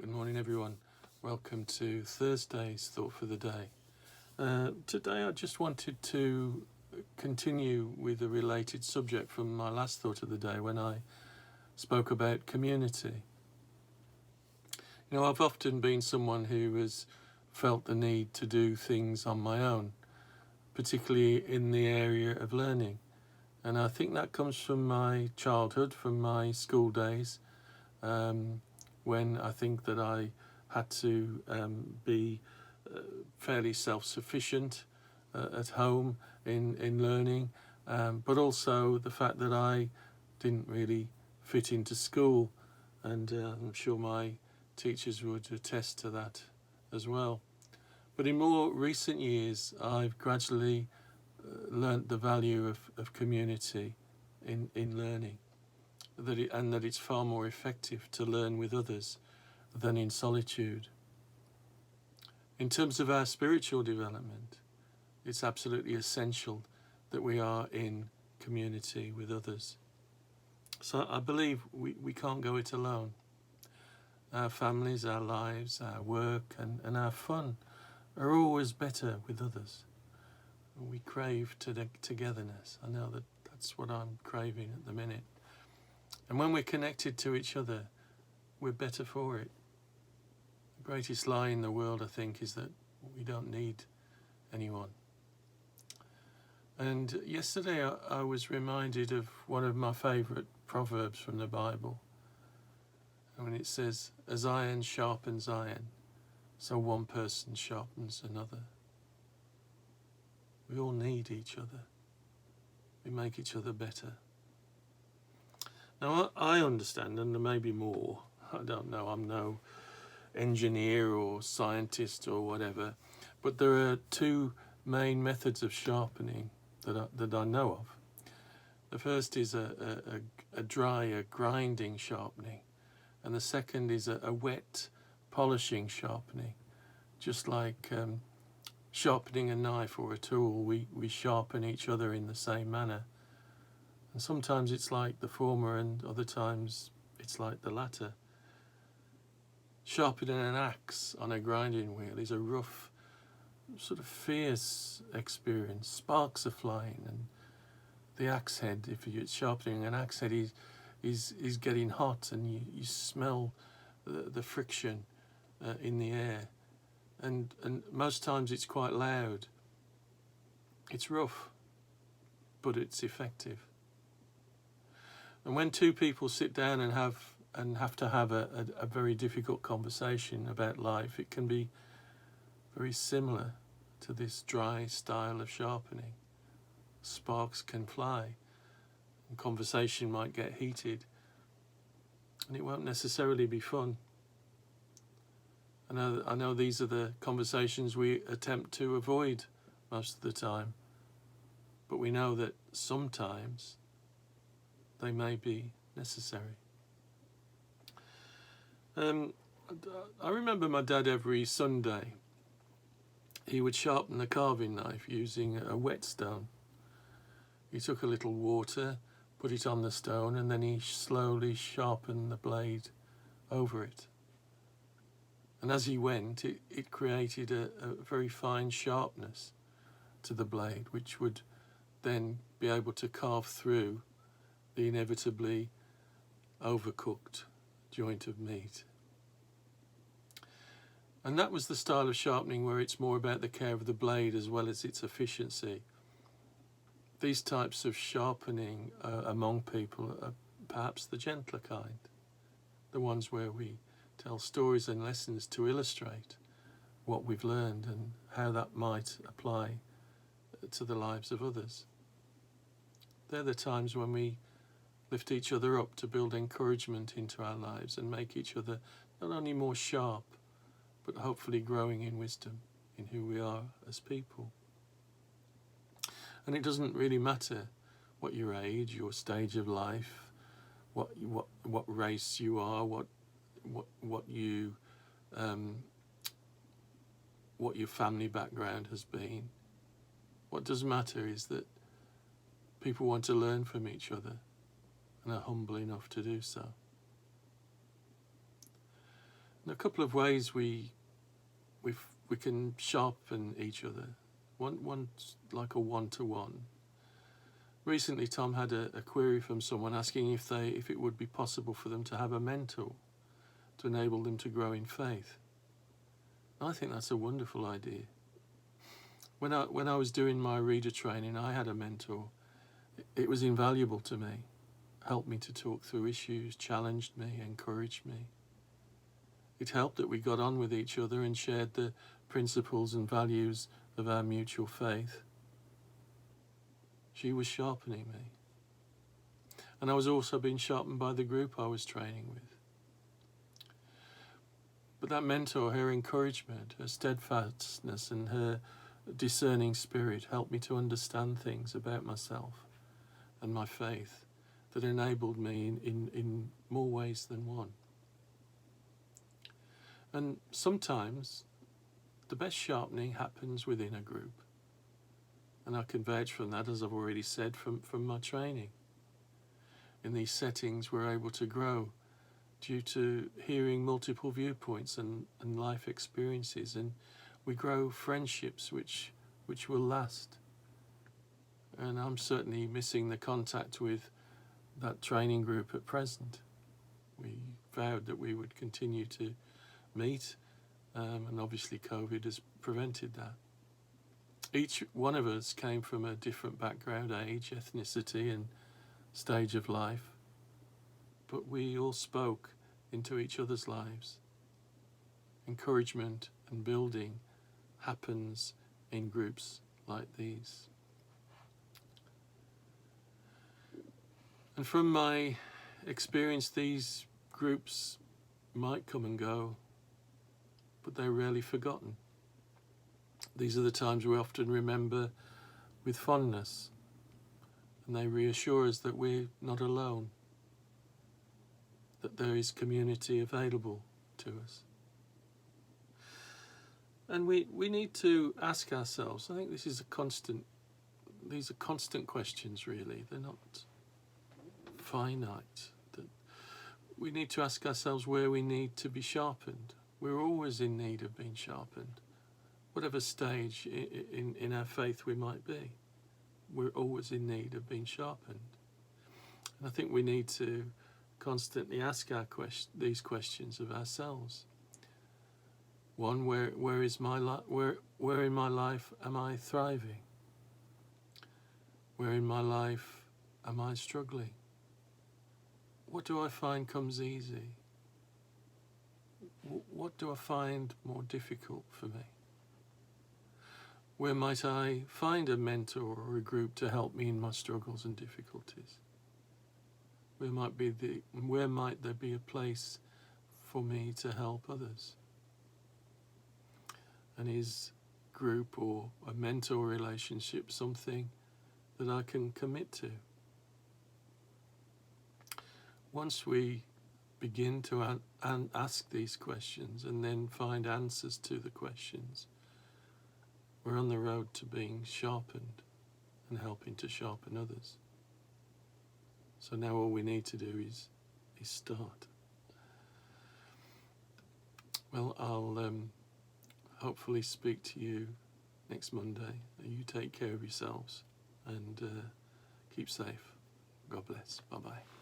Good morning, everyone. Welcome to Thursday's Thought for the Day. Today I just wanted to continue with a related subject from my last Thought of the Day when I spoke about community. You know, I've often been someone who has felt the need to do things on my own, particularly in the area of learning. And I think that comes from my childhood, from my school days, when I think that I had to be fairly self-sufficient at home in learning, but also the fact that I didn't really fit into school, and I'm sure my teachers would attest to that as well. But in more recent years, I've gradually learnt the value of community in learning, that it's far more effective to learn with others than in solitude. In terms of our spiritual development, it's absolutely essential that we are in community with others. So I believe we can't go it alone. Our families, our lives, our work and our fun are always better with others. We crave togetherness. I know that's what I'm craving at the minute. And when we're connected to each other, we're better for it. The greatest lie in the world, I think, is that we don't need anyone. And yesterday I was reminded of one of my favourite proverbs from the Bible. And when it says, as iron sharpens iron, so one person sharpens another. We all need each other. We make each other better. Now, I understand, and there may be more, I don't know, I'm no engineer or scientist or whatever, but there are two main methods of sharpening that I know of. The first is a grinding sharpening, and the second is a wet, polishing sharpening. Just like sharpening a knife or a tool, we sharpen each other in the same manner. And sometimes it's like the former, and other times it's like the latter. Sharpening an axe on a grinding wheel is a rough, sort of fierce experience. Sparks are flying, and the axe head, if you're sharpening an axe head, is getting hot, and you smell the friction in the air. And most times it's quite loud. It's rough, but it's effective. And when two people sit down and have to have a very difficult conversation about life, it can be very similar to this dry style of sharpening. Sparks can fly, and conversation might get heated, and it won't necessarily be fun. I know these are the conversations we attempt to avoid most of the time, but we know that sometimes they may be necessary. I remember my dad every Sunday, he would sharpen the carving knife using a whetstone. He took a little water, put it on the stone, and then he slowly sharpened the blade over it. And as he went, it created a very fine sharpness to the blade, which would then be able to carve through the inevitably overcooked joint of meat. And that was the style of sharpening where it's more about the care of the blade as well as its efficiency. These types of sharpening among people are perhaps the gentler kind, the ones where we tell stories and lessons to illustrate what we've learned and how that might apply to the lives of others. They're the times when we lift each other up to build encouragement into our lives and make each other not only more sharp, but hopefully growing in wisdom in who we are as people. And it doesn't really matter what your age, your stage of life, what race you are, what your family background has been. What does matter is that people want to learn from each other and are humble enough to do so. And a couple of ways we can sharpen each other. One's like a one-to-one. Recently, Tom had a query from someone asking if it would be possible for them to have a mentor to enable them to grow in faith. I think that's a wonderful idea. When I was doing my reader training, I had a mentor. It was invaluable to me. Helped me to talk through issues, challenged me, encouraged me. It helped that we got on with each other and shared the principles and values of our mutual faith. She was sharpening me. And I was also being sharpened by the group I was training with. But that mentor, her encouragement, her steadfastness and her discerning spirit helped me to understand things about myself and my faith that enabled me in more ways than one. And sometimes the best sharpening happens within a group. And I can vouch from that, as I've already said, from my training. In these settings, we're able to grow due to hearing multiple viewpoints and life experiences, and we grow friendships which will last. And I'm certainly missing the contact with that training group at present. We vowed that we would continue to meet, and obviously COVID has prevented that. Each one of us came from a different background, age, ethnicity and stage of life, but we all spoke into each other's lives. Encouragement and building happens in groups like these. And from my experience, these groups might come and go, but they're rarely forgotten. These are the times we often remember with fondness, and they reassure us that we're not alone, that there is community available to us. And we need to ask ourselves, I think these are constant questions really, they're not finite. That we need to ask ourselves where we need to be sharpened. We're always in need of being sharpened. Whatever stage in our faith we might be, we're always in need of being sharpened. And I think we need to constantly ask these questions of ourselves. One, where is my where in my life am I thriving? Where in my life am I struggling? What do I find comes easy? What do I find more difficult for me? Where might I find a mentor or a group to help me in my struggles and difficulties? Where might there be a place for me to help others? And is group or a mentor relationship something that I can commit to? Once we begin to ask these questions and then find answers to the questions, we're on the road to being sharpened and helping to sharpen others. So now all we need to do is start. Well, I'll hopefully speak to you next Monday. You take care of yourselves and keep safe. God bless. Bye-bye.